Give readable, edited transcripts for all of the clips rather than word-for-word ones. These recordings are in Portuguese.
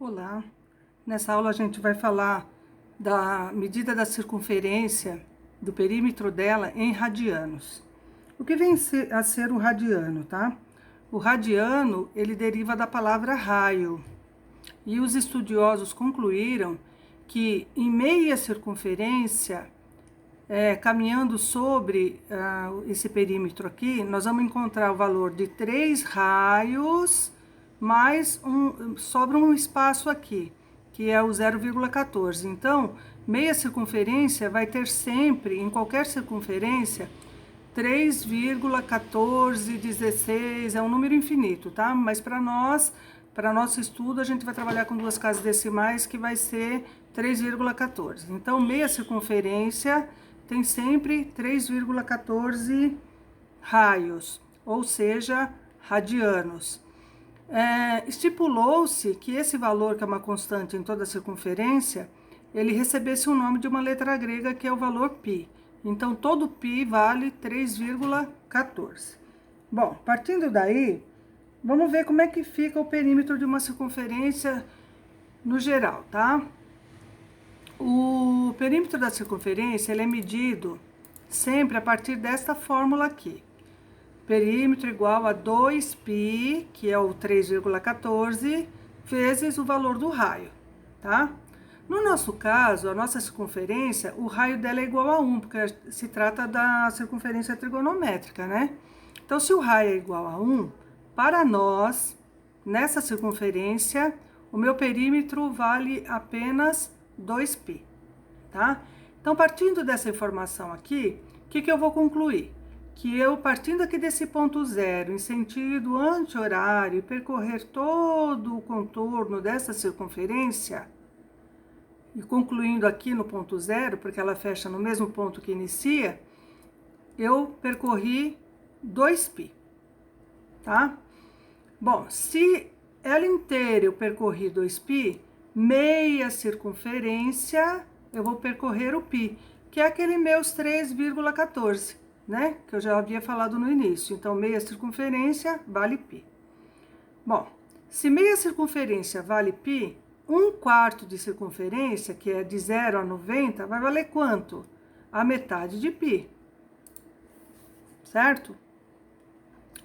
Olá, nessa aula a gente vai falar da medida da circunferência do perímetro dela em radianos. O que vem a ser o radiano, tá? O radiano, ele deriva da palavra raio. E os estudiosos concluíram que em meia circunferência, caminhando sobre esse perímetro aqui, nós vamos encontrar o valor de 3 raios, mais sobra um espaço aqui, que é o 0,14. Então, meia circunferência vai ter sempre, em qualquer circunferência, 3,1416, é um número infinito, tá? Mas para nosso estudo, a gente vai trabalhar com duas casas decimais, que vai ser 3,14. Então, meia circunferência tem sempre 3,14 raios, ou seja, radianos. Estipulou-se que esse valor, que é uma constante em toda a circunferência, ele recebesse o nome de uma letra grega, que é o valor π. Então, todo π vale 3,14. Bom, partindo daí, vamos ver como é que fica o perímetro de uma circunferência no geral, tá? O perímetro da circunferência, ele é medido sempre a partir desta fórmula aqui. Perímetro igual a 2π, que é o 3,14, vezes o valor do raio, tá? No nosso caso, a nossa circunferência, o raio dela é igual a 1, porque se trata da circunferência trigonométrica, né? Então, se o raio é igual a 1, para nós, nessa circunferência, o meu perímetro vale apenas 2π, tá? Então, partindo dessa informação aqui, o que eu vou concluir? Que eu, partindo aqui desse ponto zero, em sentido anti-horário, e percorrer todo o contorno dessa circunferência, e concluindo aqui no ponto zero, porque ela fecha no mesmo ponto que inicia, eu percorri 2π, tá? Bom, se ela inteira eu percorri 2π, meia circunferência eu vou percorrer o π, que é aquele meus 3,14, né? Que eu já havia falado no início. Então, meia circunferência vale π. Bom, se meia circunferência vale π, 1/4 de circunferência, que é de 0 a 90, vai valer quanto? A metade de π. Certo?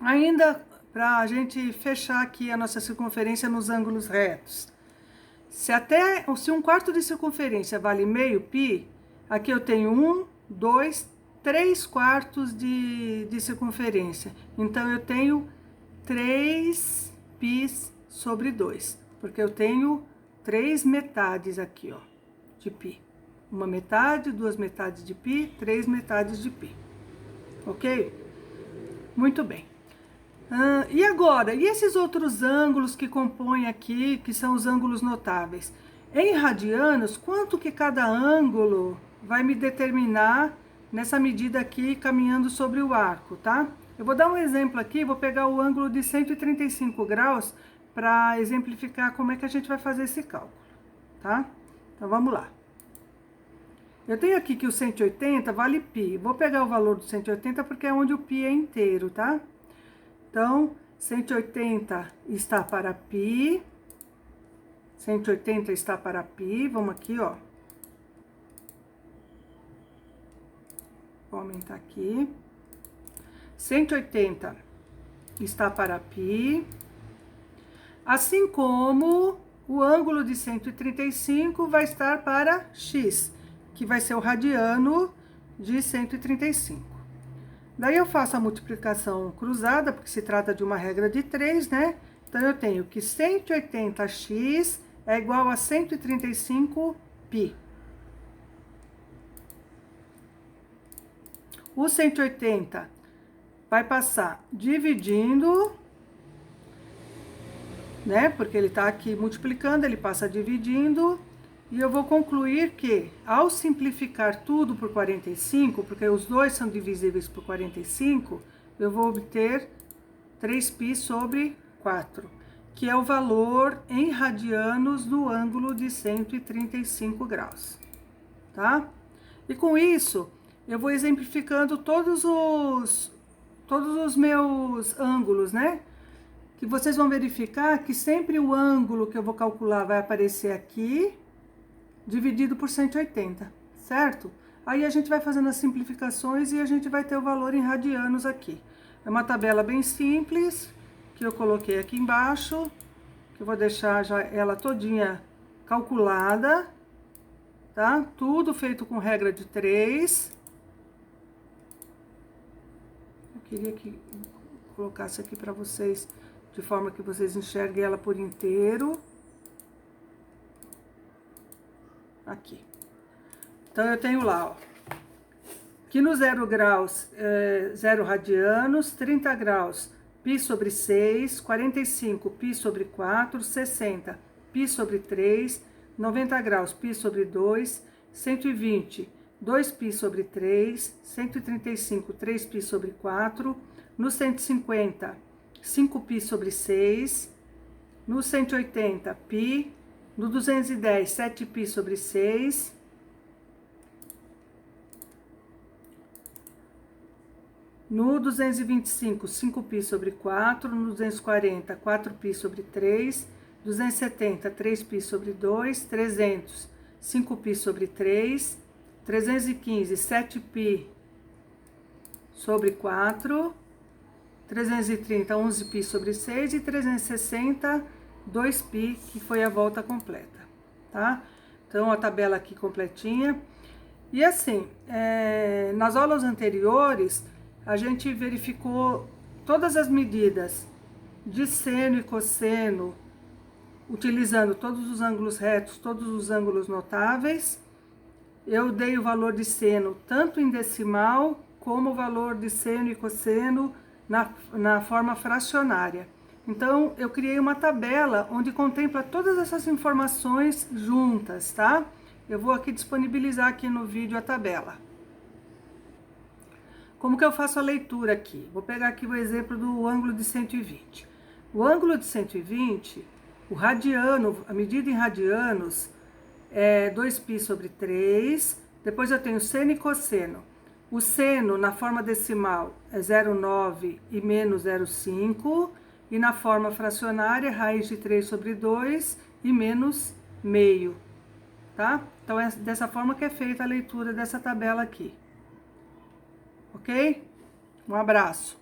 Ainda para a gente fechar aqui a nossa circunferência nos ângulos retos. Se 1/4 de circunferência vale meio π, aqui eu tenho 1, 2, 3/4 de circunferência. Então, eu tenho 3π sobre 2, porque eu tenho 3 metades aqui, ó, de π. Uma metade, 2 metades de π, 3 metades de π. Ok? Muito bem. E agora, e esses outros ângulos que compõem aqui, que são os ângulos notáveis? Em radianos, quanto que cada ângulo vai me determinar nessa medida aqui, caminhando sobre o arco, tá? Eu vou dar um exemplo aqui, vou pegar o ângulo de 135 graus para exemplificar como é que a gente vai fazer esse cálculo, tá? Então, vamos lá. Eu tenho aqui que o 180 vale π. Vou pegar o valor do 180 porque é onde o π é inteiro, tá? Então, 180 está para π. 180 está para π. Vamos aqui, ó. Vou aumentar aqui. 180 está para π. Assim como o ângulo de 135 vai estar para x, que vai ser o radiano de 135. Daí eu faço a multiplicação cruzada, porque se trata de uma regra de 3, né? Então, eu tenho que 180x é igual a 135π. O 180 vai passar dividindo, né? Porque ele está aqui multiplicando, ele passa dividindo. E eu vou concluir que, ao simplificar tudo por 45, porque os dois são divisíveis por 45, eu vou obter 3π sobre 4, que é o valor em radianos do ângulo de 135 graus, tá? E com isso, eu vou exemplificando todos os meus ângulos, né? que vocês vão verificar que sempre o ângulo que eu vou calcular vai aparecer aqui, dividido por 180, certo? Aí a gente vai fazendo as simplificações e a gente vai ter o valor em radianos aqui. É uma tabela bem simples, que eu coloquei aqui embaixo, que eu vou deixar já ela todinha calculada, tá? Tudo feito com regra de 3. Eu queria que colocasse aqui para vocês, de forma que vocês enxerguem ela por inteiro. Aqui. Então, eu tenho lá, ó, que no 0 graus, 0 radianos, 30 graus, π sobre 6, 45, π sobre 4, 60, π sobre 3, 90 graus, π sobre 2, 120, 2π sobre 3, 135, 3π sobre 4, no 150, 5π sobre 6, no 180, π, no 210, 7π sobre 6, no 225, 5π sobre 4, no 240, 4π sobre 3, 270, 3π sobre 2, 300, 5π sobre 3, 315, 7π sobre 4, 330, 11π sobre 6 e 360, 2π, que foi a volta completa, tá? Então, a tabela aqui completinha. E assim, nas aulas anteriores, a gente verificou todas as medidas de seno e cosseno, utilizando todos os ângulos retos, todos os ângulos notáveis. Eu dei o valor de seno tanto em decimal, como o valor de seno e cosseno na forma fracionária. Então, eu criei uma tabela onde contempla todas essas informações juntas, tá? Eu vou aqui disponibilizar aqui no vídeo a tabela. Como que eu faço a leitura aqui? Vou pegar aqui o exemplo do ângulo de 120. O ângulo de 120, o radiano, a medida em radianos, é 2π sobre 3. Depois eu tenho seno e cosseno. O seno, na forma decimal, é 0,9 e menos 0,5. E na forma fracionária, raiz de 3 sobre 2 e menos meio. Tá? Então, é dessa forma que é feita a leitura dessa tabela aqui. Ok? Um abraço.